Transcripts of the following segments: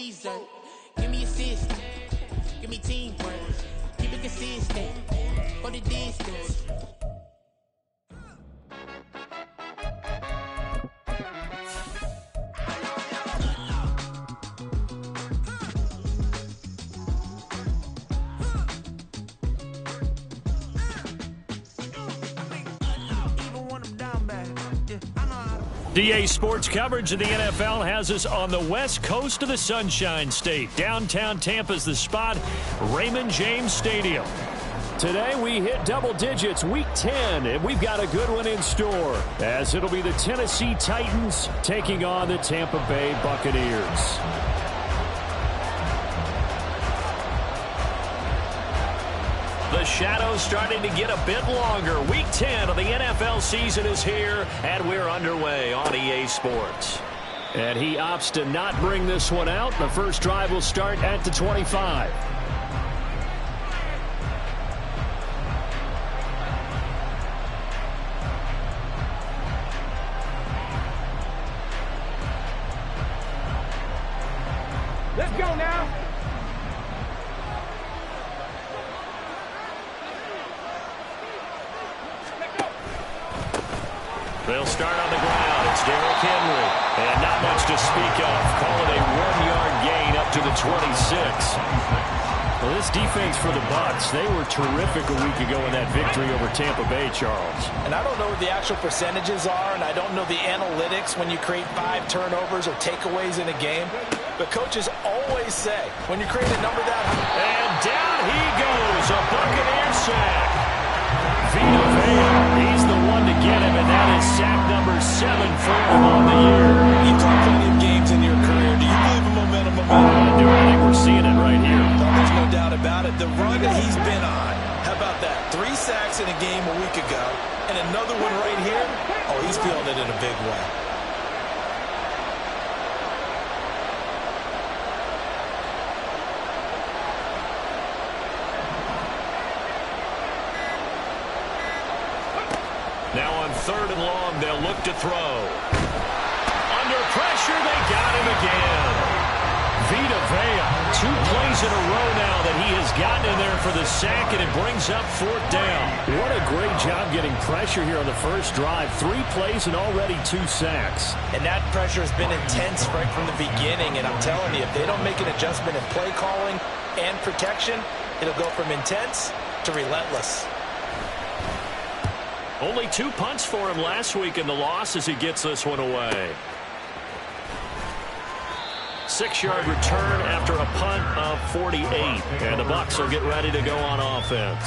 dessert. Give me assist. Give me teamwork. Keep it consistent. For the distance. DA Sports coverage of the NFL has us on the west coast of the Sunshine State. Downtown Tampa's the spot, Raymond James Stadium. Today we hit double digits, week 10, and we've got a good one in store, as it'll be the Tennessee Titans taking on the Tampa Bay Buccaneers. The shadow's starting to get a bit longer. Week 10 of the NFL season is here, and we're underway on EA Sports. And he opts to not bring this one out. The first drive will start at the 25. Let's go now. They'll start on the ground. It's Derrick Henry. And not much to speak of. Call it a 1-yard gain up to the 26. Well, this defense for the Bucs, they were terrific a week ago in that victory over Tampa Bay, Charles. And I don't know what the actual percentages are, and I don't know the analytics when you create 5 turnovers or takeaways in a game. But coaches always say, when you create a number that high. And down he goes. A Buccaneer sack. Vita Vea, he's the one to get him, and that is sack number 7 for him on the year. You've played plenty of games in your career. Do you believe in momentum? I do. I think we're seeing it right here. Oh, there's no doubt about it. The run that he's been on, how about that? 3 sacks in a game a week ago, and another one right here. Oh, he's feeling it in a big way. Now on 3rd and long, they'll look to throw. Under pressure, they got him again. Vita Vea, 2 plays in a row now that he has gotten in there for the sack, and it brings up 4th down. What a great job getting pressure here on the first drive. 3 plays and already 2 sacks. And that pressure has been intense right from the beginning, and I'm telling you, if they don't make an adjustment in play calling and protection, it'll go from intense to relentless. Only 2 punts for him last week in the loss as he gets this one away. 6-yard return after a punt of 48. And the Bucs will get ready to go on offense.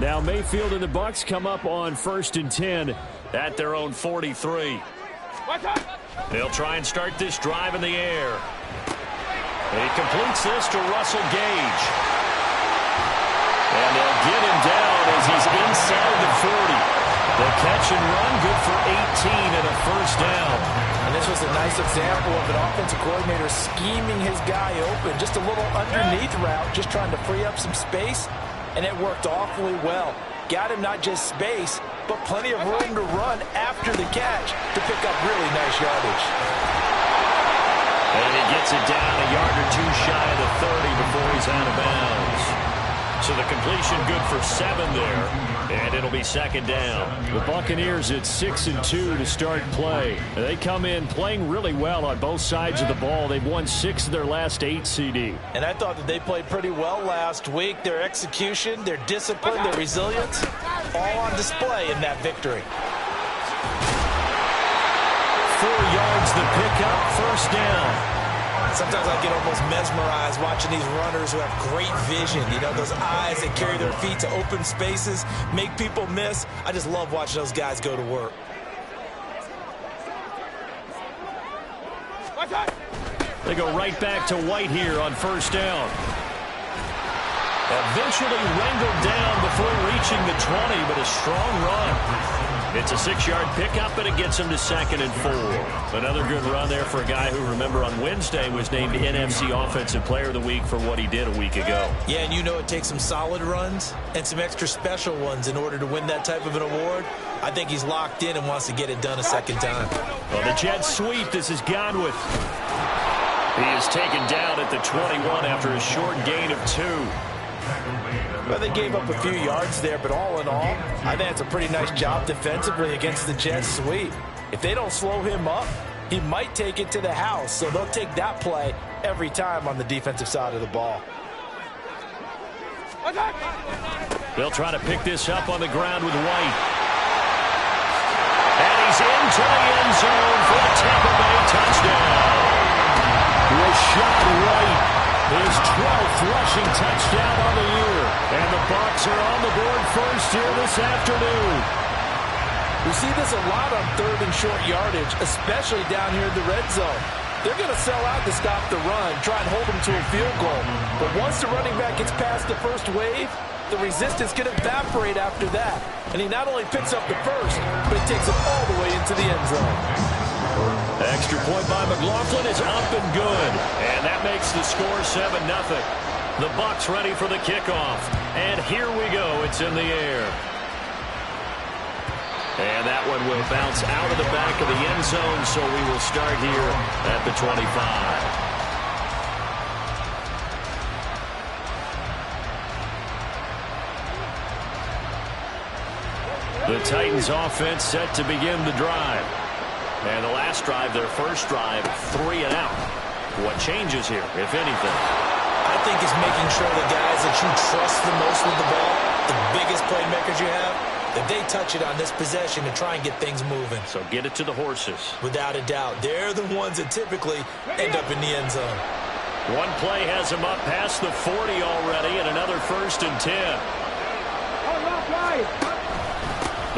Now Mayfield and the Bucs come up on 1st and 10 at their own 43. They'll try and start this drive in the air. He completes this to Russell Gage. And they'll get him down as he's inside the 40. The catch and run, good for 18 and a first down. And this was a nice example of an offensive coordinator scheming his guy open. Just a little underneath route, just trying to free up some space, and it worked awfully well. Got him not just space, but plenty of room to run after the catch to pick up really nice yardage. And he gets it down a yard or 2 shy of the 30 before he's out of bounds. So the completion good for 7 there, and it'll be 2nd down. The Buccaneers at 6-2 to start play. They come in playing really well on both sides of the ball. They've won 6 of their last 8 CD. And I thought that they played pretty well last week. Their execution, their discipline, their resilience, all on display in that victory. 4 yards the pickup, first down. Sometimes I get almost mesmerized watching these runners who have great vision. You know, those eyes that carry their feet to open spaces, make people miss. I just love watching those guys go to work. They go right back to White here on first down. Eventually wrangled down before reaching the 20, but a strong run. It's a 6-yard pickup, and it gets him to 2nd and 4. Another good run there for a guy who, remember, on Wednesday was named NFC Offensive Player of the Week for what he did a week ago. Yeah, and you know it takes some solid runs and some extra special ones in order to win that type of an award. I think he's locked in and wants to get it done a second time. Well, the jet sweep, this is Godwin. He is taken down at the 21 after a short gain of 2. Well, they gave up a few yards there, but all in all, I think it's a pretty nice job defensively against the jet sweep. If they don't slow him up, he might take it to the house, so they'll take that play every time on the defensive side of the ball. They'll try to pick this up on the ground with White. And he's into the end zone for a Tampa Bay touchdown. Rashad White, his 12th rushing touchdown on the year. And the Bucs are on the board first here this afternoon. We see this a lot on 3rd and short yardage, especially down here in the red zone. They're going to sell out to stop the run, try and hold them to a field goal. But once the running back gets past the first wave, the resistance can evaporate after that. And he not only picks up the first, but he takes it all the way into the end zone. Extra point by McLaughlin is up and good. And that makes the score 7-0. The Bucs ready for the kickoff. And here we go. It's in the air. And that one will bounce out of the back of the end zone, so we will start here at the 25. The Titans offense set to begin the drive. And the last drive, their first drive, 3 and out. What changes here, if anything? I think it's making sure the guys that you trust the most with the ball, the biggest playmakers you have, that they touch it on this possession to try and get things moving. So get it to the horses. Without a doubt. They're the ones that typically end up in the end zone. One play has him up past the 40 already, and another 1st and 10.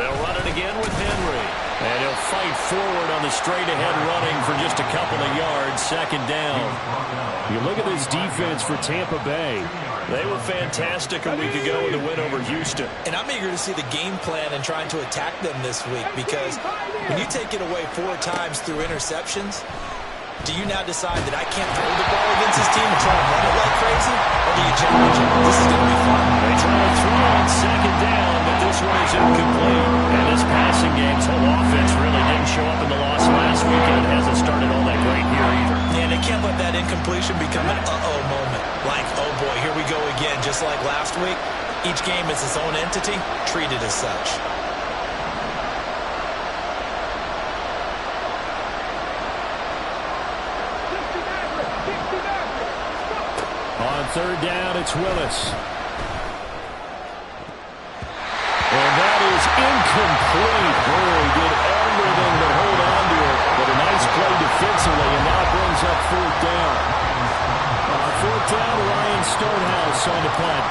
They'll run it again with Henry. And he'll fight forward on the straight-ahead running for just a couple of yards, 2nd down. You look at this defense for Tampa Bay. They were fantastic a week ago in the win over Houston. And I'm eager to see the game plan and trying to attack them this week, because when you take it away 4 times through interceptions, do you now decide that I can't throw the ball against this team and try and run it like crazy? Or do you challenge it? This is going to be fun. They try to throw on 2nd down, but this one is incomplete. And this passing game's whole offense really didn't show up in the loss last week, and it hasn't started all that great here either. And they can't let that incompletion become an uh-oh moment. Like, oh boy, here we go again, just like last week. Each game is its own entity, treated as such. On 3rd down, it's Willis. And that is incomplete. Oh, he did everything but hold on to it. But a nice play defensively, and now brings up 4th down. 4th down, Ryan Stonehouse on the punt.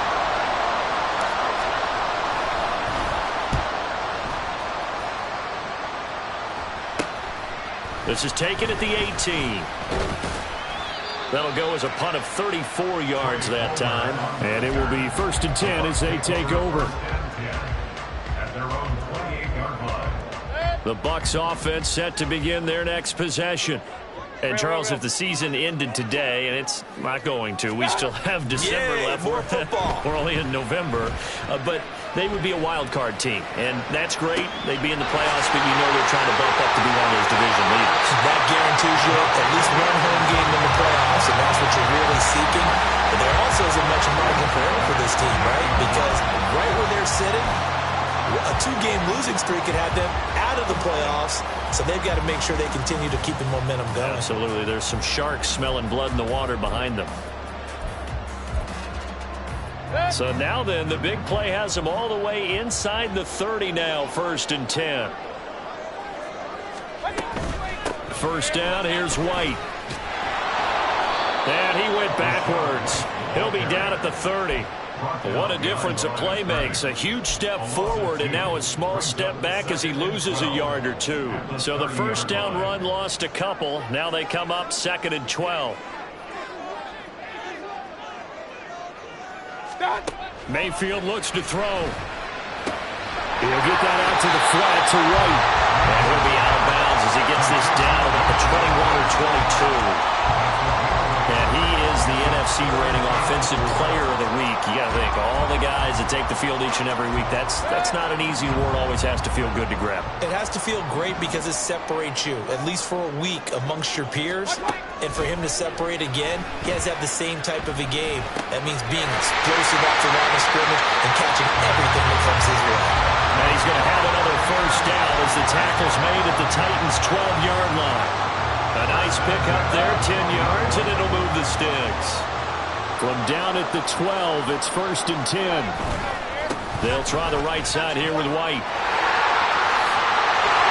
This is taken at the 18. That'll go as a punt of 34 yards that time. And it will be 1st and 10 as they take over. The Bucs offense set to begin their next possession. And, Charles, if the season ended today, and it's not going to, we still have December left. More football. We're only in November. But they would be a wild card team. And that's great. They'd be in the playoffs, but you know they're trying to bump up to be one of those division leaders. That guarantees you at least one home game in the playoffs, and that's what you're really seeking. But there also isn't much margin for error for this team, right? Because right where they're sitting, a 2-game losing streak could have them out of the playoffs, so they've got to make sure they continue to keep the momentum going. Absolutely. There's some sharks smelling blood in the water behind them. So now then, the big play has them all the way inside the 30 now, 1st and 10. 1st down, here's White. And he went backwards. He'll be down at the 30. What a difference a play makes. A huge step forward and now a small step back as he loses a yard or 2. So the 1st down run lost a couple. Now they come up 2nd and 12. Mayfield looks to throw. He'll get that out to the flat to White. And he'll be out of bounds as he gets this down about the 21 or 22. And he is the NFC AFC rating offensive player of the week. You got to think, all the guys that take the field each and every week, that's not an easy award. Always has to feel good to grab. It has to feel great because it separates you, at least for a week, amongst your peers. And for him to separate again, he has to have the same type of a game. That means being explosive off the line of scrimmage and catching everything that comes his way. And he's going to have another first down as the tackle's made at the Titans' 12-yard line. A nice pick up there, 10 yards, and it'll move the sticks. From down at the 12, it's 1st and 10. They'll try the right side here with White.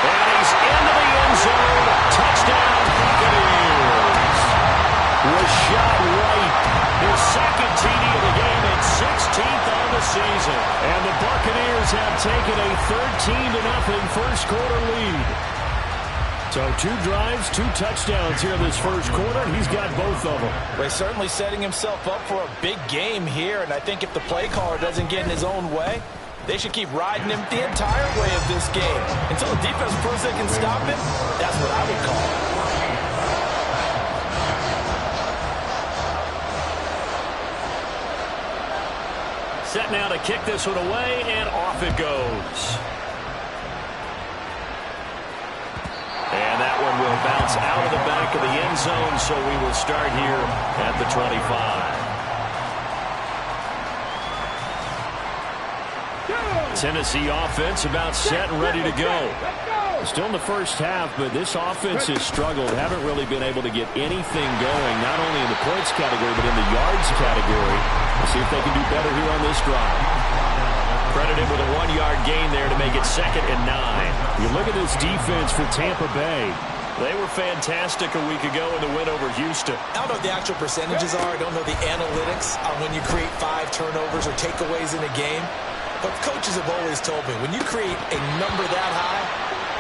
And he's into the end zone. Touchdown, Buccaneers. Rashad White, his second TD of the game and 16th on the season. And the Buccaneers have taken a 13-0 first quarter lead. So 2 drives, 2 touchdowns here this first quarter, and he's got both of them. Well, he's certainly setting himself up for a big game here, and I think if the play caller doesn't get in his own way, they should keep riding him the entire way of this game. Until the defense proves they can stop him, that's what I would call it. Set now to kick this one away, and off it goes. And that one will bounce out of the back of the end zone, so we will start here at the 25. Tennessee offense about set and ready to go. Still in the first half, but this offense has struggled. Haven't really been able to get anything going, not only in the points category, but in the yards category. We'll see if they can do better here on this drive. Credited with a 1-yard gain there to make it 2nd and 9. You look at this defense for Tampa Bay. They were fantastic a week ago in the win over Houston. I don't know what the actual percentages are. I don't know the analytics on when you create 5 turnovers or takeaways in a game. But coaches have always told me, when you create a number that high,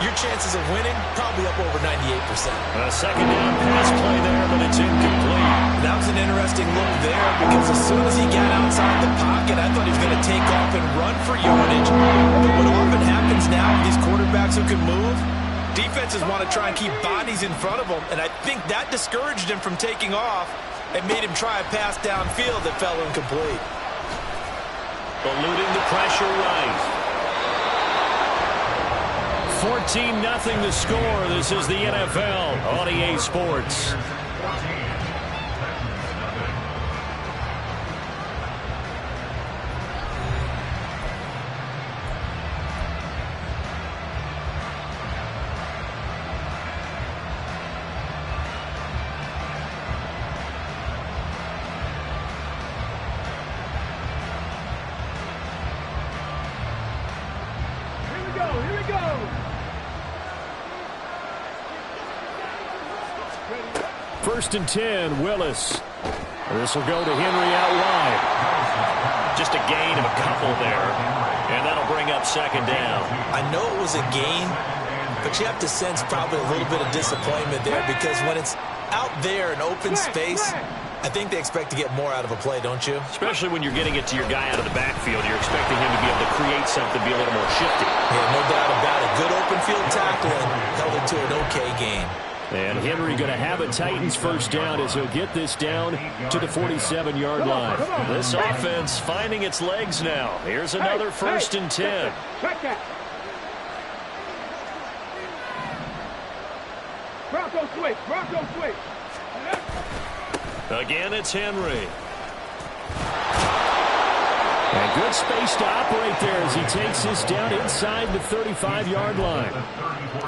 your chances of winning probably up over 98%. A second down pass play there, but it's incomplete. That was an interesting look there because as soon as he got outside the pocket, I thought he was going to take off and run for yardage. But what often happens now with these quarterbacks who can move, defenses want to try and keep bodies in front of them, and I think that discouraged him from taking off and made him try a pass downfield that fell incomplete. Eluding the pressure right. 14-0 the score. This is the NFL on EA Sports. Here we go. First and 10, Willis. This will go to Henry out wide. Just a gain of a couple there. And that'll bring up 2nd down. I know it was a gain, but you have to sense probably a little bit of disappointment there because when it's out there in open space, I think they expect to get more out of a play, don't you? Especially when you're getting it to your guy out of the backfield. You're expecting him to be able to create something, be a little more shifty. Yeah, no doubt about it. Good open field tackling held it to an okay game. And Henry going to have a Titans first down as he'll get this down to the 47-yard line. This offense finding its legs now. Here's another 1st and 10. Bronco switch. Again, it's Henry. And good space to operate there as he takes this down inside the 35-yard line.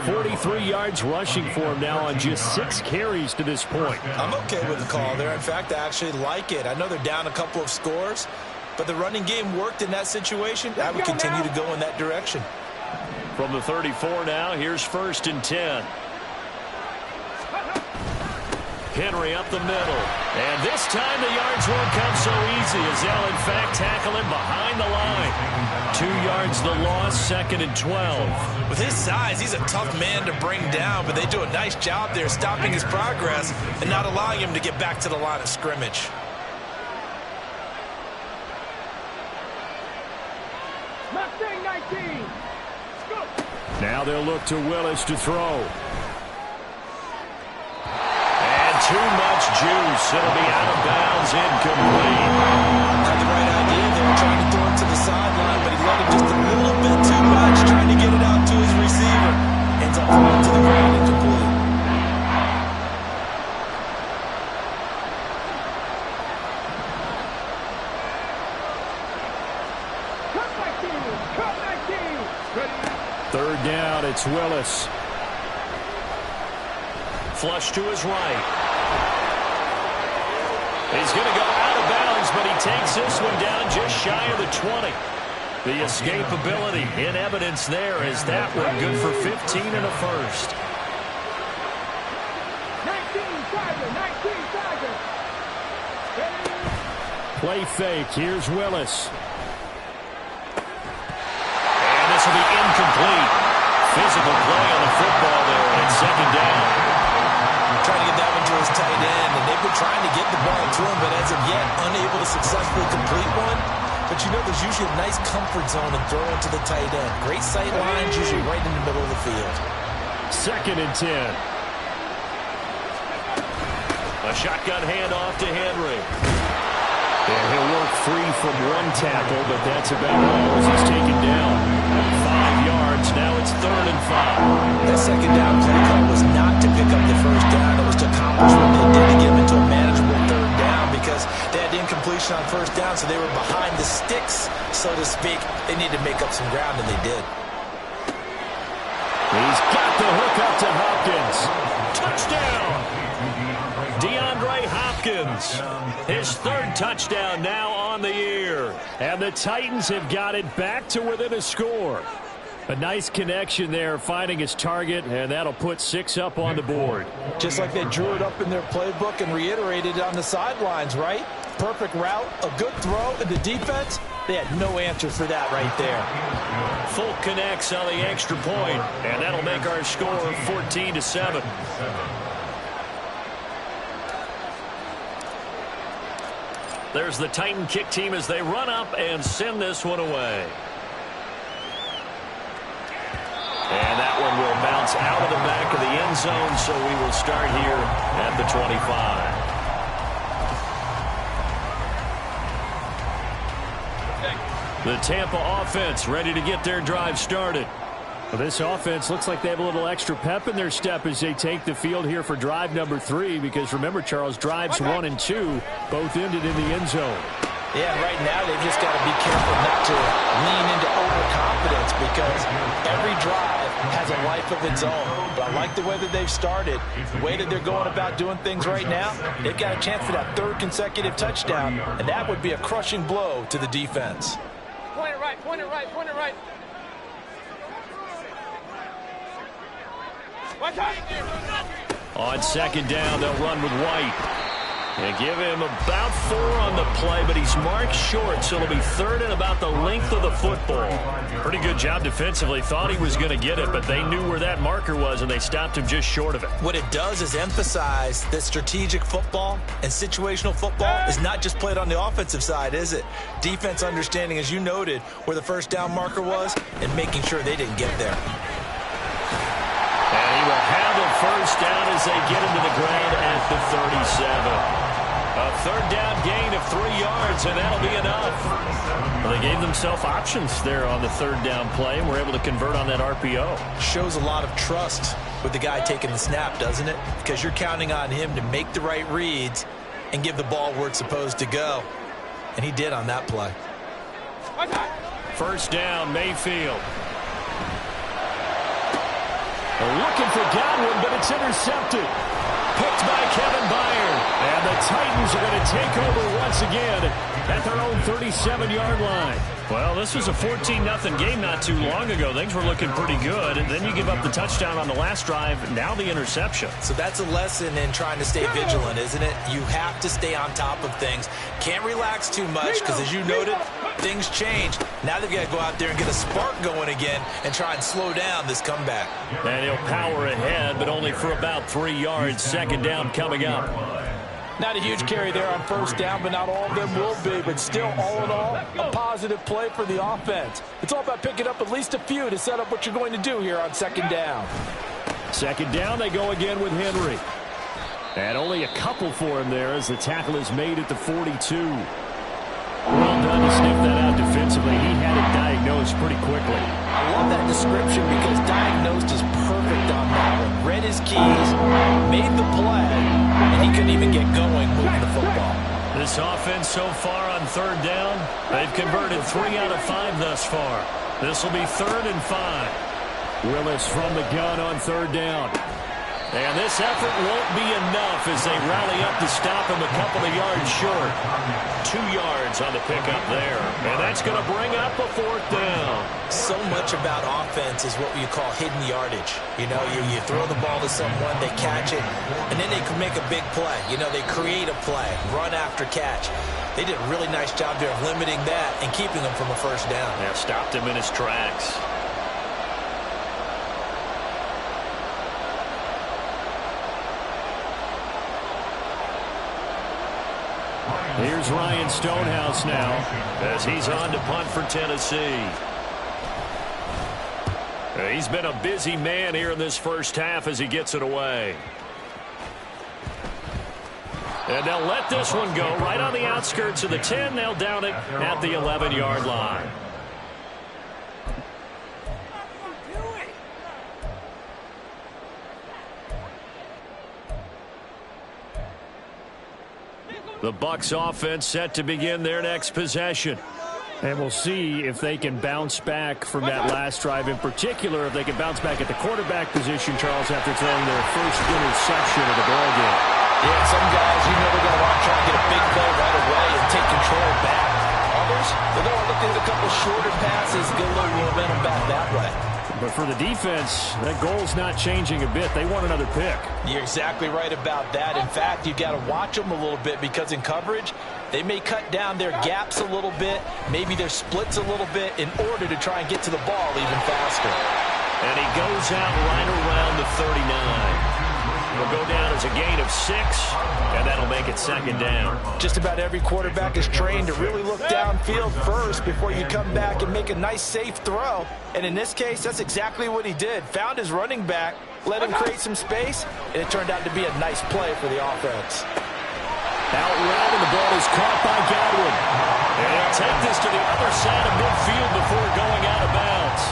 43 yards rushing for him now on just 6 carries to this point. I'm okay with the call there. In fact, I actually like it. I know they're down a couple of scores, but the running game worked in that situation. I would continue to go in that direction. From the 34 now, here's 1st and 10. Henry up the middle. And this time the yards won't come so easy as they'll, in fact, tackle him behind the line. 2 yards the loss, 2nd and 12. With his size, he's a tough man to bring down, but they do a nice job there stopping his progress and not allowing him to get back to the line of scrimmage. Mustang 19. Go. Now they'll look to Willis to throw. too much juice. It'll be out of bounds, incomplete. Had the right idea there, trying to throw it to the sideline, but he let it just a little bit too much, trying to get it out to his receiver. Ends up falling to the ground, incomplete. Third down, it's Willis. Flush to his right. He's going to go out of bounds, but he takes this one down just shy of the 20. The escapability in evidence there as that one good for 15 and a first. 19 Play fake. Here's Willis. And this will be incomplete. Physical play on the football there, and it's second down. Trying to get that one to his tight end, and they've been trying to get the ball to him, but as of yet, unable to successfully complete one. But you know there's usually a nice comfort zone and throw it to the tight end. Great sight lines, usually right in the middle of the field. 2nd and 10. A shotgun handoff to Henry. And he'll work free from one tackle, but that's about all as he's taken down. 5 yards, now it's 3rd and 5. That second down play call was not to pick up the first down. It was to accomplish what they did to get him into a manageable 3rd down because they had incompletion on 1st down, so they were behind the sticks, so to speak. They needed to make up some ground, and they did. He's got the hook up to Hopkins. Touchdown! DeAndre Hopkins, his 3rd touchdown now on the year. And the Titans have got it back to within a score. A nice connection there, finding his target, and that'll put 6 up on the board. Just like they drew it up in their playbook and reiterated it on the sidelines, right? Perfect route, a good throw, and the defense, they had no answer for that right there. Full connects on the extra point, and that'll make our score 14-7. There's the Titan kick team as they run up and send this one away. And that one will bounce out of the back of the end zone, so we will start here at the 25. The Tampa offense ready to get their drive started. Well, this offense looks like they have a little extra pep in their step as they take the field here for drive number 3, because remember, Charles, drives 1 and 2 both ended in the end zone. Yeah, right now they've just got to be careful not to lean into overconfidence because every drive has a life of its own. But I like the way that they've started, the way that they're going about doing things right now. They've got a chance for that 3rd consecutive touchdown, and that would be a crushing blow to the defense. Point it right, point it right, point it right. On 2nd down, they'll run with White. And give him about 4 on the play, but he's marked short, so it'll be 3rd and about the length of the football. Pretty good job defensively. Thought he was going to get it, but they knew where that marker was, and they stopped him just short of it. What it does is emphasize that strategic football and situational football is not just played on the offensive side, is it? Defense understanding, as you noted, where the 1st down marker was and making sure they didn't get there. And he will have a 1st down as they get him to the ground at the 37. A 3rd down gain of 3 yards, and that'll be enough. Well, they gave themselves options there on the 3rd down play, and were able to convert on that RPO. Shows a lot of trust with the guy taking the snap, doesn't it? Because you're counting on him to make the right reads and give the ball where it's supposed to go. And he did on that play. 1st down, Mayfield. Looking for Godwin, but it's intercepted. Picked by Kevin Byard. And the Titans are going to take over once again at their own 37-yard line. Well, this was a 14-0 game not too long ago. Things were looking pretty good. And then you give up the touchdown on the last drive. Now the interception. So that's a lesson in trying to stay vigilant, isn't it? You have to stay on top of things. Can't relax too much because, as you noted, things change. Now they've got to go out there and get a spark going again and try and slow down this comeback. And he'll power ahead, but only for about 3 yards. 2nd down coming up. Not a huge carry there on 1st down, but not all of them will be. But still, all in all, a positive play for the offense. It's all about picking up at least a few to set up what you're going to do here on 2nd down. 2nd down, they go again with Henry. And only a couple for him there as the tackle is made at the 42. Well done to sniff that out defensively. He had it diagnosed pretty quickly. I love that description because diagnosed is perfect on that one. Read his keys, made the play, and he couldn't even get going moving the football. This offense so far on third down, they've converted 3 out of 5 thus far. This will be 3rd and 5. Willis from the gun on third down. And this effort won't be enough as they rally up to stop him a couple of yards short. 2 yards on the pickup there. And that's going to bring up a 4th down. So much about offense is what you call hidden yardage. You know, you throw the ball to someone, they catch it, and then they can make a big play. You know, they create a play, run after catch. They did a really nice job there of limiting that and keeping him from a 1st down. Yeah, stopped him in his tracks. Here's Ryan Stonehouse now as he's on to punt for Tennessee. He's been a busy man here in this first half as he gets it away. And they'll let this one go right on the outskirts of the 10. They'll down it at the 11-yard line. The Bucs offense set to begin their next possession. And we'll see if they can bounce back from that last drive. In particular, if they can bounce back at the quarterback position, Charles, after throwing their first interception of the ballgame. Yeah, some guys, you know they're going to want to try and get a big play right away and take control back. Others, they're going to look at a couple shorter passes, get a little momentum back that way. But for the defense, that goal's not changing a bit. They want another pick. You're exactly right about that. In fact, you've got to watch them a little bit because in coverage, they may cut down their gaps a little bit, maybe their splits a little bit in order to try and get to the ball even faster. And he goes out right around the 39. It'll go down as a gain of 6, and that'll make it 2nd down. Just about every quarterback is trained to really look downfield first before you come back and make a nice, safe throw. And in this case, that's exactly what he did. Found his running back, let him create some space, and it turned out to be a nice play for the offense. Out route, and the ball is caught by Godwin. And he'll take this to the other side of midfield before going out of bounds.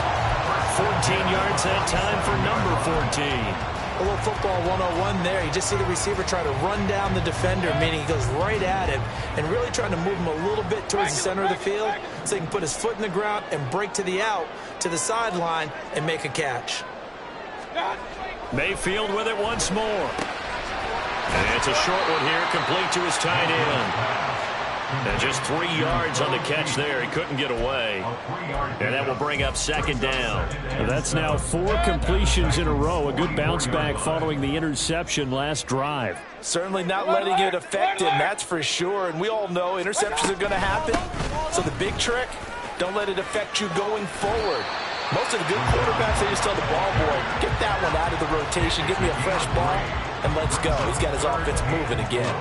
14 yards that time for number 14. A little football 101 there. You just see the receiver try to run down the defender, meaning he goes right at him and really trying to move him a little bit towards the center of the field so he can put his foot in the ground and break to the out, to the sideline, and make a catch. Mayfield with it once more. And it's a short one here, complete to his tight end. And just 3 yards on the catch there. He couldn't get away. And that will bring up 2nd down. That's now 4 completions in a row. A good bounce back following the interception last drive. Certainly not letting it affect him, that's for sure. And we all know interceptions are going to happen. So the big trick, don't let it affect you going forward. Most of the good quarterbacks, they just tell the ball boy, get that one out of the rotation, give me a fresh ball, and let's go. He's got his offense moving again.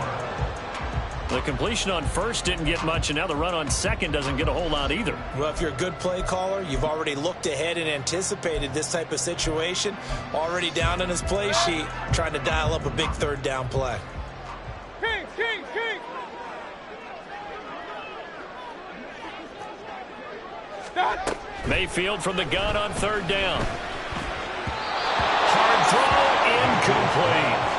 The completion on first didn't get much, and now the run on second doesn't get a whole lot either. Well, if you're a good play caller, you've already looked ahead and anticipated this type of situation. Already down on his play sheet, trying to dial up a big 3rd down play. King, king, king. Mayfield from the gun on 3rd down. Hard throw, incomplete.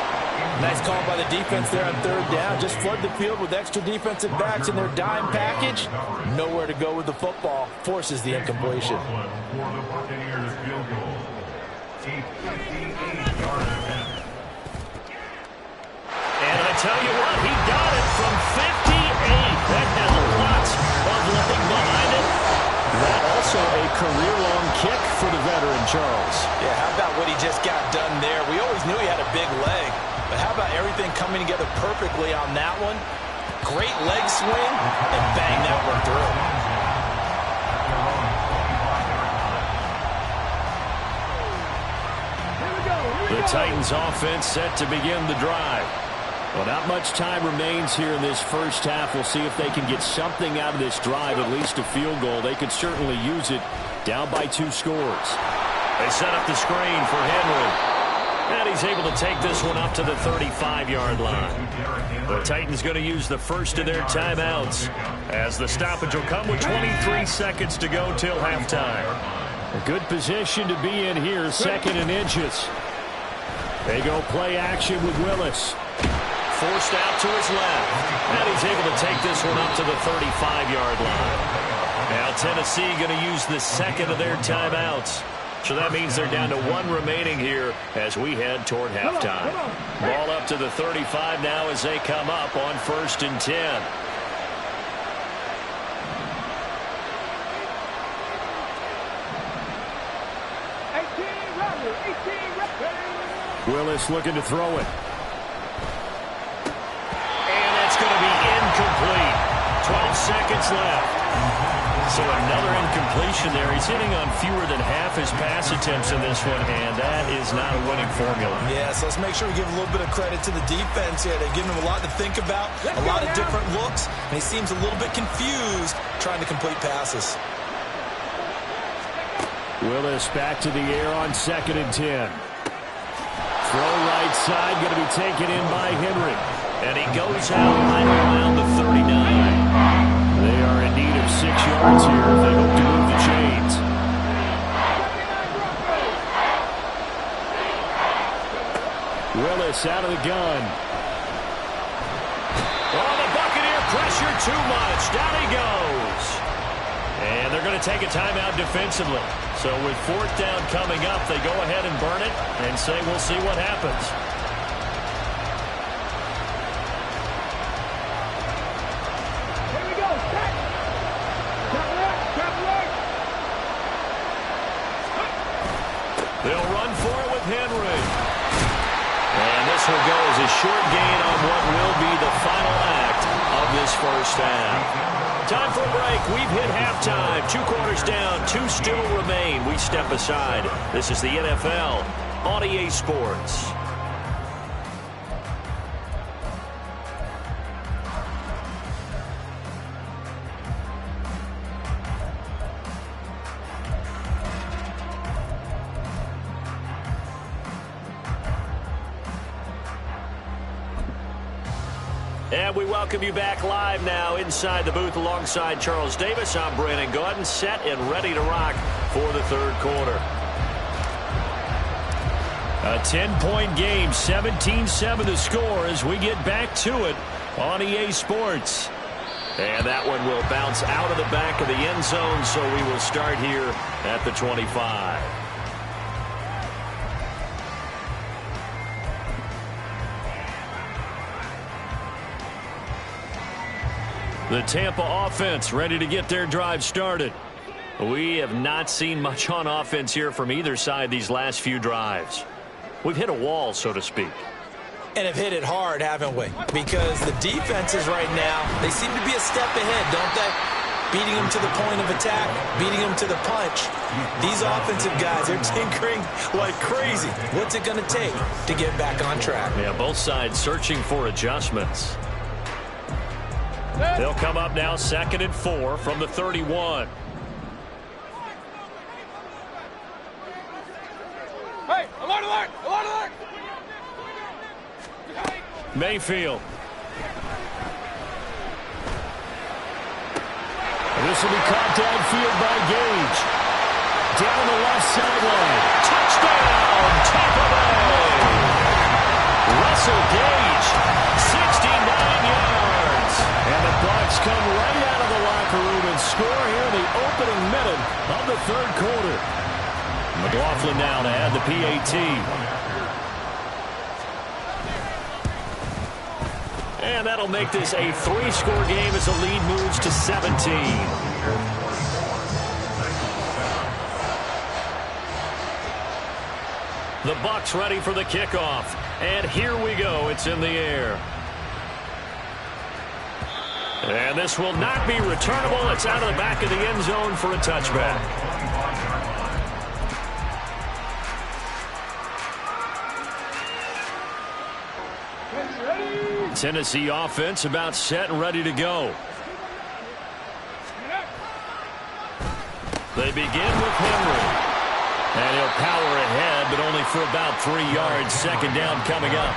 Nice call by the defense there on 3rd down. Just flood the field with extra defensive backs in their dime package. Nowhere to go with the football. Forces the incompletion. And I tell you what, he got it from 58. That had lots of leg behind it. That also a career-long kick for the veteran, Charles. Yeah, how about what he just got done there? We always knew he had a big leg. But how about everything coming together perfectly on that one? Great leg swing, and bang that one through. The Titans offense set to begin the drive. Well, not much time remains here in this first half. We'll see if they can get something out of this drive, at least a field goal. They could certainly use it down by 2 scores. They set up the screen for Henry. And he's able to take this one up to the 35-yard line. The Titans going to use the first of their timeouts, as the stoppage will come with 23 seconds to go till halftime. A good position to be in here, 2nd and inches. They go play action with Willis. Forced out to his left. And he's able to take this one up to the 35-yard line. Now Tennessee going to use the second of their timeouts. So that means they're down to 1 remaining here as we head toward halftime. Ball up to the 35 now as they come up on 1st and 10. Willis looking to throw it. And that's going to be incomplete. 12 seconds left. So another incompletion there. He's hitting on fewer than half his pass attempts in this one, and that is not a winning formula. Yeah, so let's make sure we give a little bit of credit to the defense here. They've given him a lot to think about, a lot of different looks, and he seems a little bit confused trying to complete passes. Willis back to the air on 2nd and 10. Throw right side, going to be taken in by Henry. And he goes out right around the 39. They are in need of 6 yards here if they hope to move the chains. Willis out of the gun. Oh, the Buccaneer pressure too much. Down he goes. And they're going to take a timeout defensively. So with 4th down coming up, they go ahead and burn it and say we'll see what happens. Here we go. Set. They'll run for it with Henry. And this will go as a short gain on what will be the final act of this first half. Time for a break. We've hit halftime. 2 quarters down. 2 still remain. We step aside. This is the NFL on EA Sports. And we welcome you back live now inside the booth alongside Charles Davis. I'm Brandon Gaudin, set and ready to rock for the 3rd quarter. A 10-point game, 17-7 the score as we get back to it on EA Sports. And that one will bounce out of the back of the end zone, so we will start here at the 25. The Tampa offense ready to get their drive started. We have not seen much on offense here from either side these last few drives. We've hit a wall, so to speak. And have hit it hard, haven't we? Because the defenses right now, they seem to be a step ahead, don't they? Beating them to the point of attack, beating them to the punch. These offensive guys, they're tinkering like crazy. What's it going to take to get back on track? Yeah, both sides searching for adjustments. They'll come up now 2nd and 4 from the 31. Hey, alert, alert, alert, alert. Mayfield. This will be caught downfield by Gage. Down the left sideline. Touchdown, Tampa Bay. Russell Gage, 69 yards. And the Bucs come right out of the locker room and score here in the opening minute of the 3rd quarter. McLaughlin now to add the PAT. And that'll make this a 3-score game as the lead moves to 17. The Bucs ready for the kickoff. And here we go. It's in the air. And this will not be returnable. It's out of the back of the end zone for a touchback. Tennessee offense about set and ready to go. They begin with Henry. And he'll power ahead, but only for about 3 yards. Second down coming up.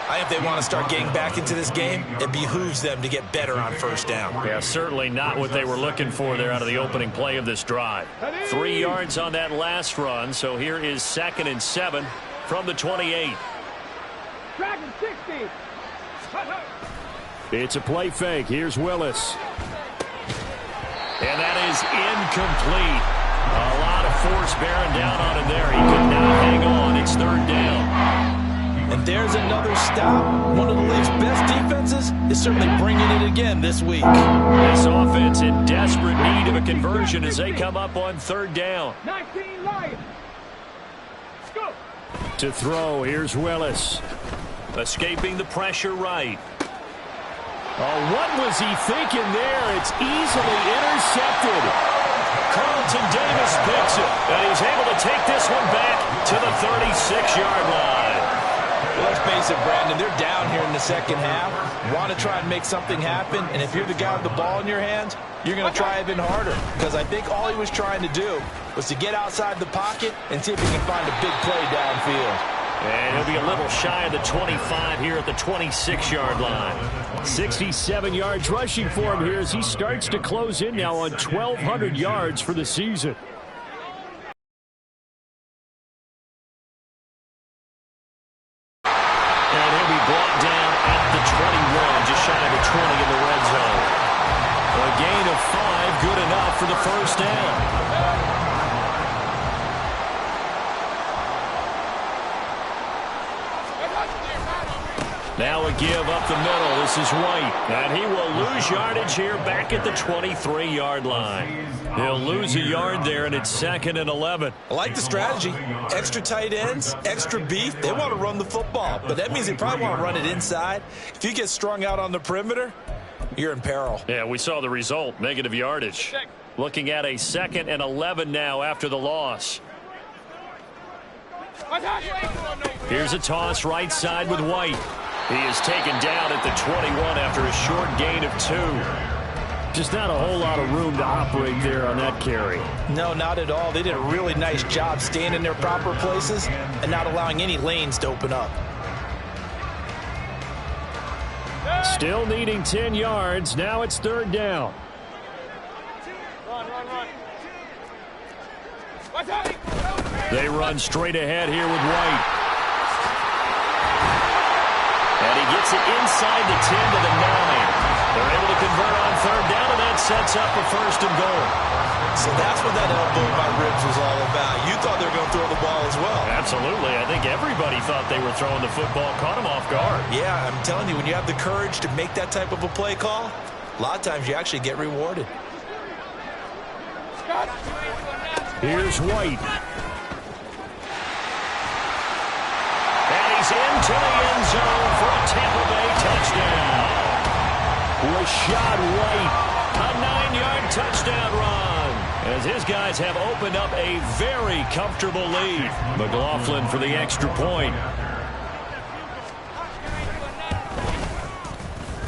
I think if they want to start getting back into this game, it behooves them to get better on first down. Yeah, certainly not what they were looking for there out of the opening play of this drive. 3 yards on that last run, so here is 2nd and 7 from the 28. Dragon 60. It's a play fake. Here's Willis. And that is incomplete. A lot of force bearing down on him there. He could not hang on. It's 3rd down. And there's another stop. One of the league's best defenses is certainly bringing it again this week. This offense in desperate need of a conversion as they come up on 3rd down. 19 Lions. Go. To throw, here's Willis. Escaping the pressure right. Oh, what was he thinking there? It's easily intercepted. Carlton Davis picks it, and he's able to take this one back to the 36-yard line. Well, let's face it, Brandon, they're down here in the second half. Want to try and make something happen, and if you're the guy with the ball in your hands, you're going to try even harder, because I think all he was trying to do was to get outside the pocket and see if he can find a big play downfield. And he'll be a little shy of the 25 here at the 26-yard line. 67 yards rushing for him here as he starts to close in now on 1,200 yards for the season. And he'll be brought down at the 21, just shy of the 20 in the red zone. A gain of 5, good enough for the first down. Now a give up the middle. This is White. And he will lose yardage here back at the 23-yard line. He'll lose a yard there, and it's 2nd and 11. I like the strategy. Extra tight ends, extra beef. They want to run the football, but that means they probably want to run it inside. If you get strung out on the perimeter, you're in peril. Yeah, we saw the result, negative yardage. Looking at a 2nd and 11 now after the loss. Here's a toss right side with White. He is taken down at the 21 after a short gain of 2. Just not a whole lot of room to operate there on that carry. No, not at all. They did a really nice job staying in their proper places and not allowing any lanes to open up. Still needing 10 yards. Now it's 3rd down. Run. They run straight ahead here with White. And he gets it inside the 10 to the 9. They're able to convert on 3rd down, and that sets up a 1st and goal. So that's what that elbow in my ribs was all about. You thought they were going to throw the ball as well. Absolutely. I think everybody thought they were throwing the football. Caught him off guard. Yeah, I'm telling you, when you have the courage to make that type of a play call, a lot of times you actually get rewarded. Here's White. And he's into the end zone for a Tampa Bay touchdown. Rashad White, a 9-yard touchdown run. As his guys have opened up a very comfortable lead. McLaughlin for the extra point.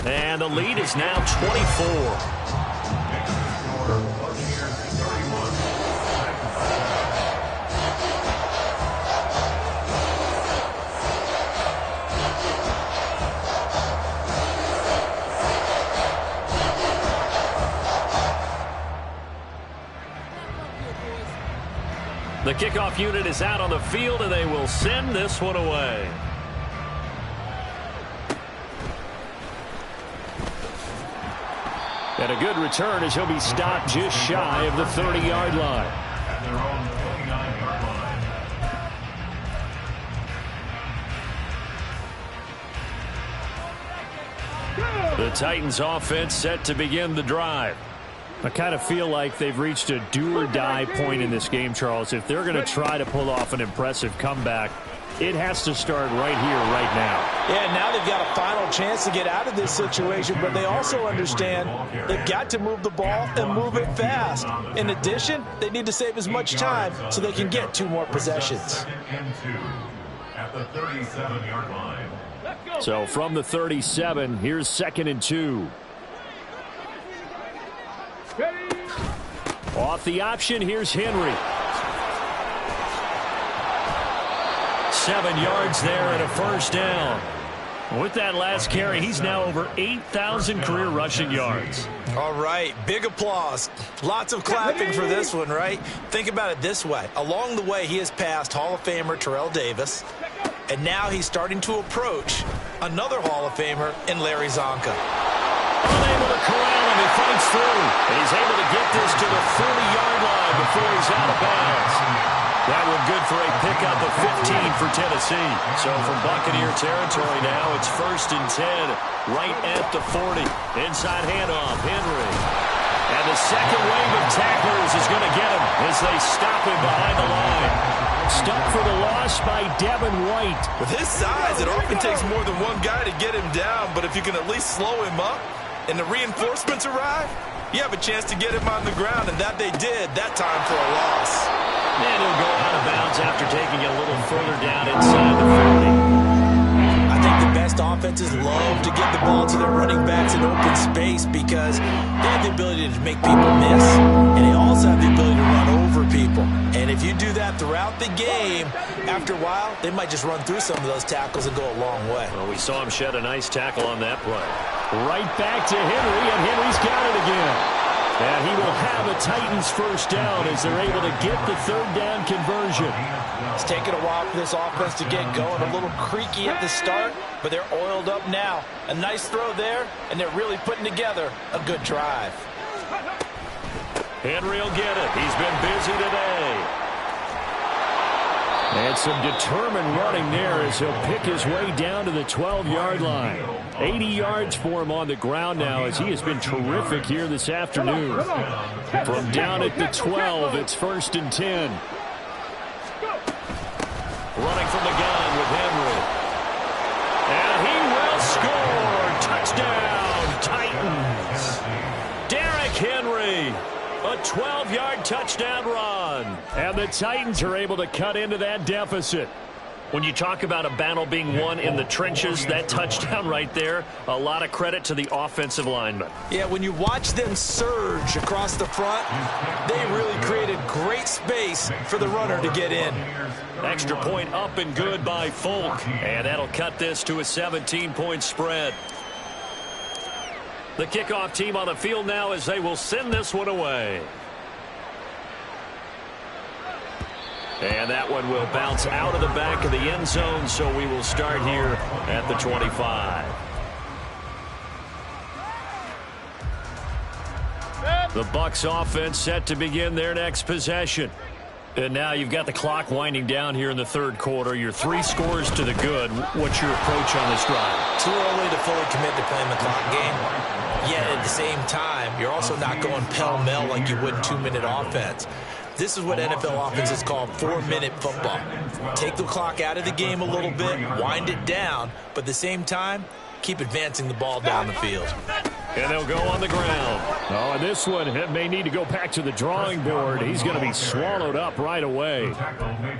And the lead is now 24. The kickoff unit is out on the field, and they will send this one away. And a good return as he'll be stopped just shy of the 30-yard line. The Titans offense set to begin the drive. I kind of feel like they've reached a do-or-die point in this game, Charles. If they're going to try to pull off an impressive comeback, it has to start right here, right now. Yeah, now they've got a final chance to get out of this situation, but they also understand they've got to move the ball and move it fast. In addition, they need to save as much time so they can get 2 more possessions. At the 37-yard line. So from the 37, here's 2nd and 2. Off the option, here's Henry. 7 yards there and a first down. With that last carry, he's now over 8,000 career rushing yards. All right, big applause. Lots of clapping for this one, right? Think about it this way. Along the way, he has passed Hall of Famer Terrell Davis, and now he's starting to approach another Hall of Famer in Larry Zonka. Unable to corral him, he fights through, and he's able to get this to the 40-yard line before he's out of bounds. That one good for a pickup of 15 for Tennessee. So from Buccaneer territory now, it's 1st and 10, right at the 40. Inside handoff, Henry. And the second wave of tacklers is going to get him as they stop him behind the line. Stuck for the loss by Devin White. With his size, it often takes more than one guy to get him down, but if you can at least slow him up and the reinforcements arrive, you have a chance to get him on the ground, and that they did that time for a loss. And he'll go out of bounds after taking it a little further down inside the 40. I think the best offenses love to get the ball to their running backs in open space because they have the ability to make people miss, and they also have the ability to run over people. And if you do that throughout the game, after a while, they might just run through some of those tackles and go a long way. Well, we saw him shed a nice tackle on that play. Right back to Henry, and Henry's got it again. And he will have a Titans first down as they're able to get the third down conversion. It's taken a while for this offense to get going. A little creaky at the start, but they're oiled up now. A nice throw there, and they're really putting together a good drive. Henry will get it. He's been busy today. And some determined running there as he'll pick his way down to the 12-yard line. 80 yards for him on the ground now as he has been terrific here this afternoon. From down at the 12, it's 1st and 10. Running from the gun with Henry. And he will score. Touchdown, Titans. Derrick Henry. A 12-yard touchdown run. And the Titans are able to cut into that deficit. When you talk about a battle being won in the trenches, that touchdown right there, a lot of credit to the offensive linemen. Yeah, when you watch them surge across the front, they really created great space for the runner to get in. Extra point up and good by Folk. And that'll cut this to a 17-point spread. The kickoff team on the field now as they will send this one away. And that one will bounce out of the back of the end zone, so we will start here at the 25. The Bucs offense set to begin their next possession. And now you've got the clock winding down here in the third quarter. You're 3 scores to the good. What's your approach on this drive? Too early to fully commit to playing the clock game. Yet at the same time, you're also not going pell-mell like you would in 2-minute offense. This is what NFL offenses call 4-minute football. Take the clock out of the game a little bit, wind it down, but at the same time, keep advancing the ball down the field. And they'll go on the ground. Oh, and this one may need to go back to the drawing board. He's going to be swallowed up right away.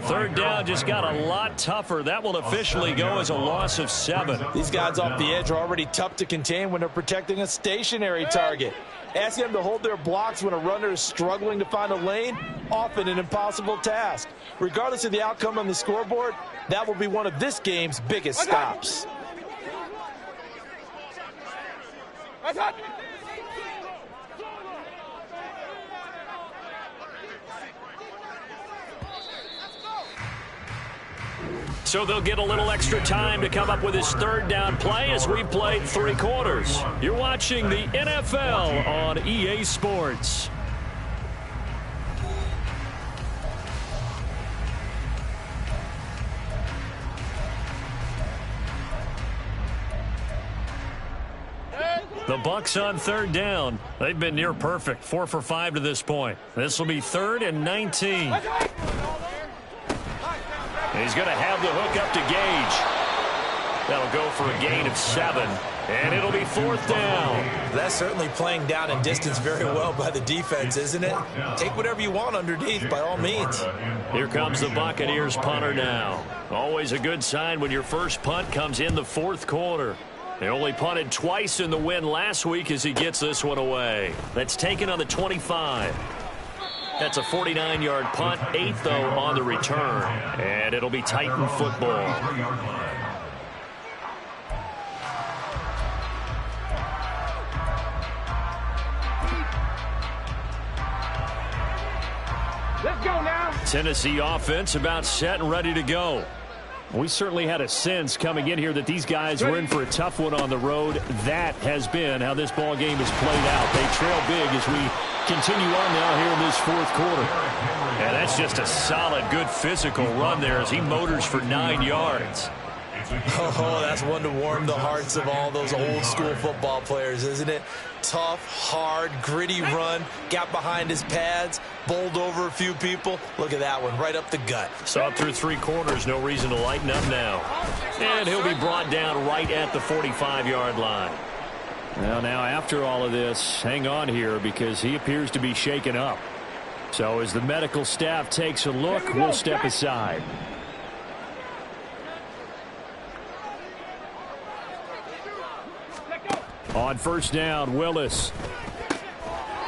Third down just got a lot tougher. That will officially go as a loss of 7. These guys off the edge are already tough to contain when they're protecting a stationary target. Asking them to hold their blocks when a runner is struggling to find a lane, often an impossible task. Regardless of the outcome on the scoreboard, that will be one of this game's biggest stops. So they'll get a little extra time to come up with his third down play as we played 3 quarters. You're watching the NFL on EA Sports. The Bucs on third down. They've been near perfect, 4 for 5 to this point. This will be 3rd and 19. He's going to have the hook up to Gage. That'll go for a gain of 7, and it'll be 4th down. That's certainly playing down and distance very well by the defense, isn't it? Take whatever you want underneath, by all means. Here comes the Buccaneers punter now. Always a good sign when your first punt comes in the 4th quarter. They only punted twice in the win last week as he gets this one away. That's taken on the 25. That's a 49-yard punt, 8 though on the return. And it'll be Titan football. Let's go now. Tennessee offense about set and ready to go. We certainly had a sense coming in here that these guys were in for a tough one on the road. That has been how this ball game has played out. They trail big as we continue on now here in this fourth quarter. And that's just a solid, good physical run there as he motors for 9 yards. Oh, that's one to warm the hearts of all those old school football players, isn't it? Tough, hard, gritty run, got behind his pads, bowled over a few people. Look at that one, right up the gut. Saw through 3 quarters, no reason to lighten up now. And he'll be brought down right at the 45-yard line. Well, now after all of this, hang on here because he appears to be shaken up. So as the medical staff takes a look, we'll step aside. On first down, Willis.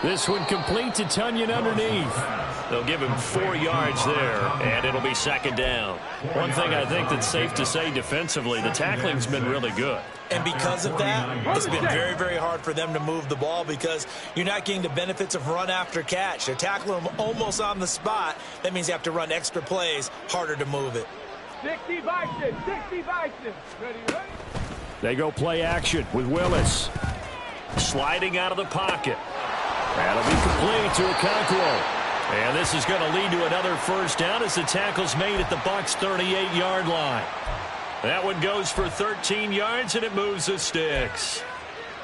This one complete to Tunyon underneath. They'll give him 4 yards there, and it'll be second down. One thing I think that's safe to say defensively, the tackling's been really good. And because of that, it's been very, very hard for them to move the ball because you're not getting the benefits of run after catch. They're tackling them almost on the spot. That means you have to run extra plays, harder to move it. 60 Bison, 60 Bison. Ready? They go play action with Willis. Sliding out of the pocket. That'll be complete to Okonkwo. And this is going to lead to another first down as the tackle's made at the Bucs' 38-yard line. That one goes for 13 yards, and it moves the sticks.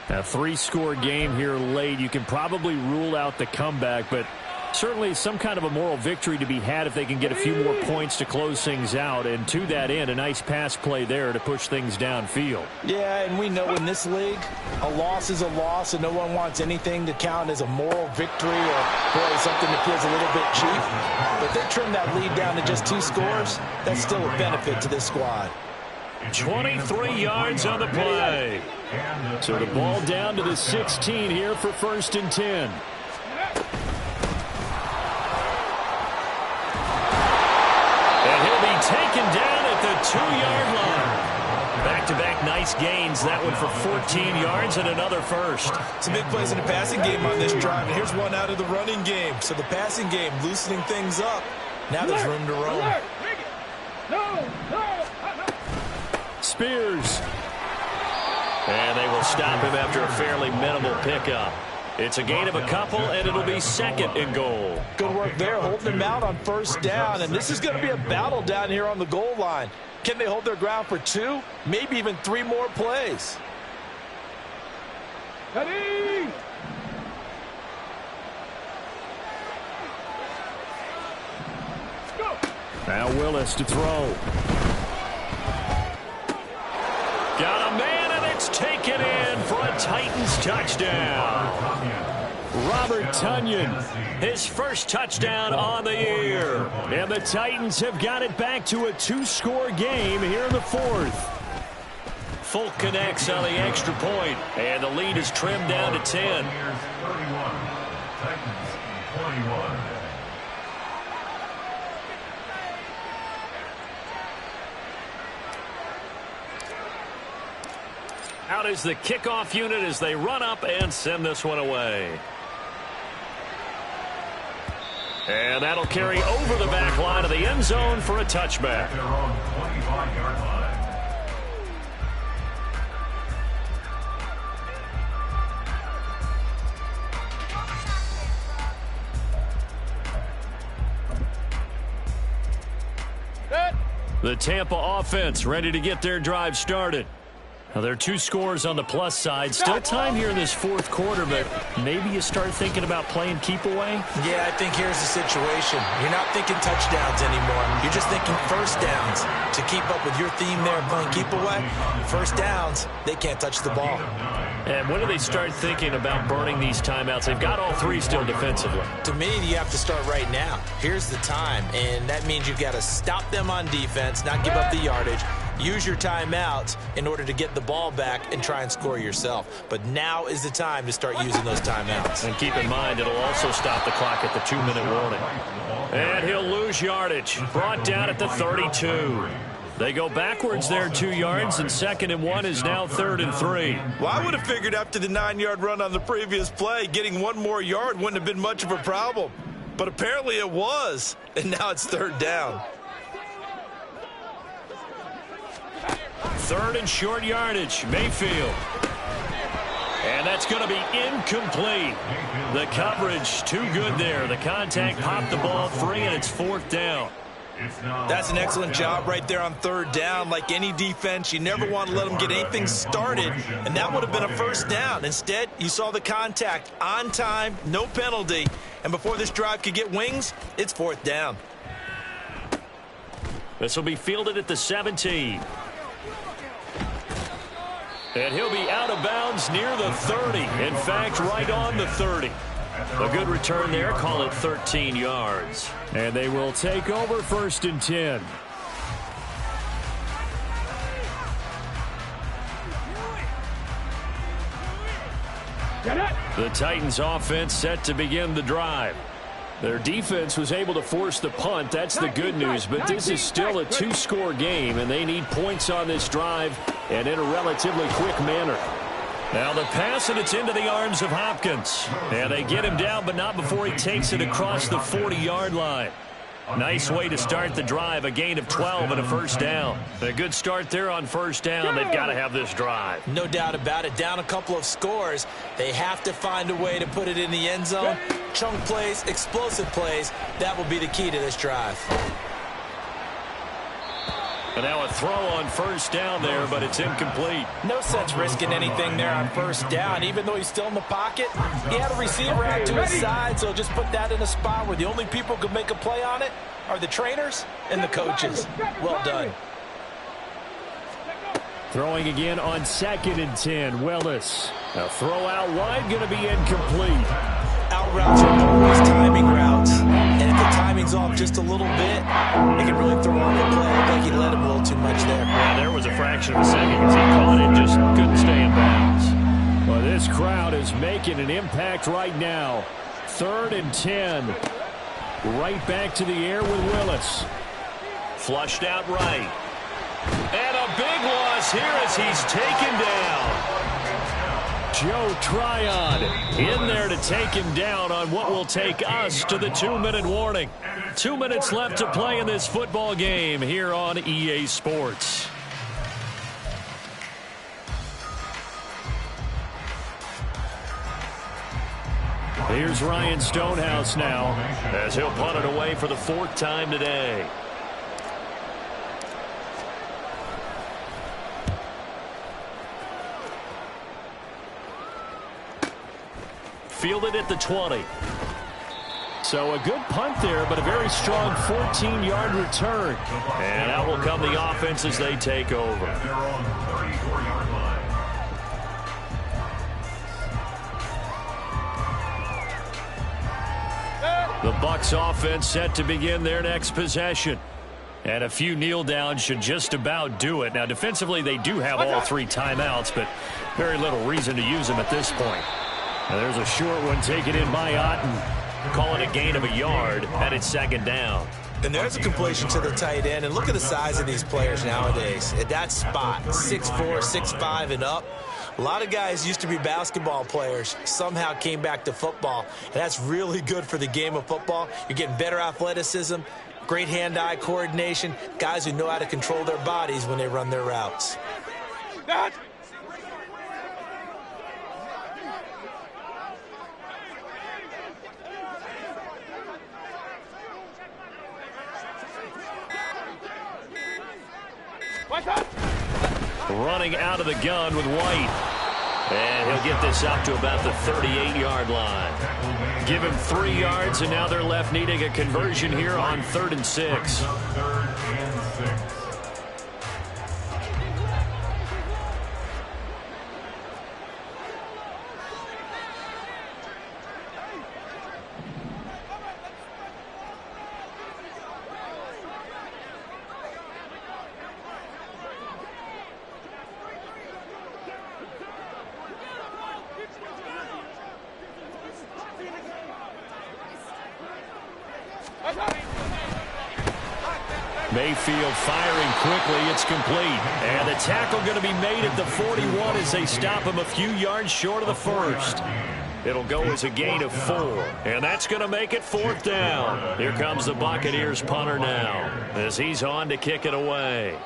A 3-score game here late. You can probably rule out the comeback, but certainly some kind of a moral victory to be had if they can get a few more points to close things out. And to that end, a nice pass play there to push things downfield. Yeah, and we know in this league, a loss is a loss, and no one wants anything to count as a moral victory or, boy, something that feels a little bit cheap. But they trim that lead down to just 2 scores. That's still a benefit to this squad. 23 yards on the play. So the ball down to the 16 here for 1st and 10. Taken down at the 2-yard line. Back-to-back nice gains. That one for 14 yards and another first. Some big plays in the passing game on this drive. And here's one out of the running game. So the passing game loosening things up. Now there's room to roam. Spears. And they will stop him after a fairly minimal pickup. It's a gain of a couple, and it'll be 2nd and goal. Good work there, holding him out on first down. And this is going to be a battle down here on the goal line. Can they hold their ground for 2, maybe even 3 more plays? Ready? Go. Now Willis to throw. Got a man, and it's taken in for a Titans touchdown. Robert Tunyon, his first touchdown on the year. And the Titans have got it back to a 2-score game here in the 4th. Folk connects on the extra point, and the lead is trimmed down to 10. Titans 21. Out is the kickoff unit as they run up and send this one away. And that'll carry over the back line of the end zone for a touchback. Their own 25-yard line. The Tampa offense ready to get their drive started. Now, there are 2 scores on the plus side. Still time here in this 4th quarter, but maybe you start thinking about playing keep away? Yeah, I think here's the situation. You're not thinking touchdowns anymore. You're just thinking first downs. To keep up with your theme there, playing keep away, first downs, they can't touch the ball. And when do they start thinking about burning these timeouts? They've got all 3 still defensively. To me, you have to start right now. Here's the time, and that means you've got to stop them on defense, not give up the yardage, use your timeouts in order to get the ball back and try and score yourself. But now is the time to start using those timeouts. And keep in mind, it'll also stop the clock at the 2-minute warning. And he'll lose yardage. Brought down at the 32. They go backwards there 2 yards, and 2nd and 1 is now 3rd and 3. Well, I would have figured after the 9-yard run on the previous play, getting 1 more yard wouldn't have been much of a problem. But apparently it was, and now it's 3rd down. 3rd and short yardage, Mayfield. And that's going to be incomplete. The coverage too good there. The contact popped the ball free, and it's 4th down. That's an excellent job right there on 3rd down. Like any defense, you never want to let them get anything started, and that would have been a 1st down. Instead, you saw the contact on time, no penalty, and before this drive could get wings, it's 4th down. This will be fielded at the 17. And he'll be out of bounds near the 30. In fact, right on the 30. A good return there. Call it 13 yards. And they will take over 1st and 10. The Titans offense set to begin the drive. Their defense was able to force the punt. That's the good news. But this is still a 2-score game, and they need points on this drive and in a relatively quick manner. Now the pass, and it's into the arms of Hopkins. And they get him down, but not before he takes it across the 40-yard line. Nice way to start the drive, a gain of 12 and a 1st down. A good start there on 1st down. They've got to have this drive. No doubt about it. Down a couple of scores. They have to find a way to put it in the end zone. Chunk plays, explosive plays. That will be the key to this drive. And now a throw on 1st down there, but it's incomplete. No sense risking anything there on 1st down. Even though he's still in the pocket, he had a receiver out to his side, so just put that in a spot where the only people who can make a play on it are the trainers and the coaches. Well done. Throwing again on 2nd and 10, Willis. A throw out wide, going to be incomplete. Out routes are always timing routes, and if the timing's off just a little bit, it can really throw off the play. I think he let him a little too much there. Yeah, there was a fraction of a second because he caught it, just couldn't stay in bounds. Well, this crowd is making an impact right now. 3rd and 10. Right back to the air with Willis. Flushed out right. And a big loss here as he's taken down. Joe Tryon in there to take him down on what will take us to the 2-minute warning. 2 minutes left to play in this football game here on EA Sports. Here's Ryan Stonehouse now as he'll punt it away for the 4th time today. Fielded at the 20. So a good punt there, but a very strong 14-yard return. And out will come the offense as they take over. The Bucs offense set to begin their next possession. And a few kneel downs should just about do it. Now defensively they do have all 3 timeouts, but very little reason to use them at this point. Now there's a short one taken in by Otten. Call it a gain of a yard, and it's 2nd down. And there's a completion to the tight end. And look at the size of these players nowadays. At that spot, 6'4", 6'5", and up. A lot of guys used to be basketball players, somehow came back to football. And that's really good for the game of football. You're getting better athleticism, great hand-eye coordination, guys who know how to control their bodies when they run their routes. Running out of the gun with White. And he'll get this up to about the 38-yard line. Give him 3 yards, and now they're left needing a conversion here on 3rd and 6. Mayfield firing quickly. It's complete. And the tackle going to be made at the 41 as they stop him a few yards short of the first. It'll go as a gain of 4. And that's going to make it 4th down. Here comes the Buccaneers punter now as he's on to kick it away.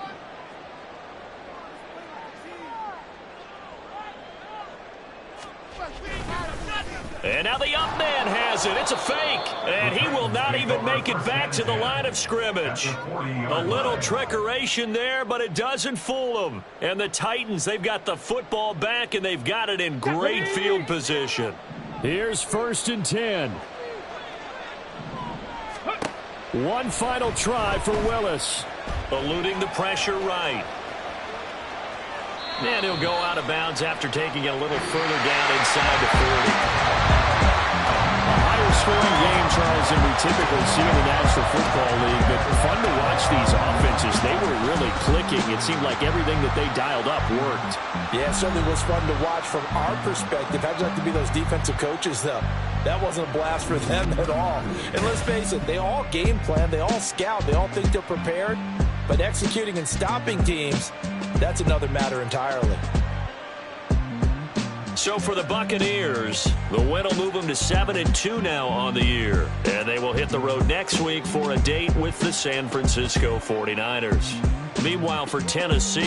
And now the up man has it. It's a fake. And he will not even make it back to the line of scrimmage. A little trickeration there, but it doesn't fool them. And the Titans, they've got the football back, and they've got it in great field position. Here's 1st and 10. One final try for Willis. Eluding the pressure right. And he'll go out of bounds after taking it a little further down inside the 40. Scoring game, Charles, than we typically see in the National Football League, but fun to watch these offenses. They were really clicking. It seemed like everything that they dialed up worked. Yeah, it certainly was fun to watch from our perspective. How'd you like to be those defensive coaches, though? That wasn't a blast for them at all. And let's face it, they all game plan, they all scout, they all think they're prepared, but executing and stopping teams, that's another matter entirely. So for the Buccaneers, the win will move them to 7-2 now on the year. And they will hit the road next week for a date with the San Francisco 49ers. Meanwhile, for Tennessee,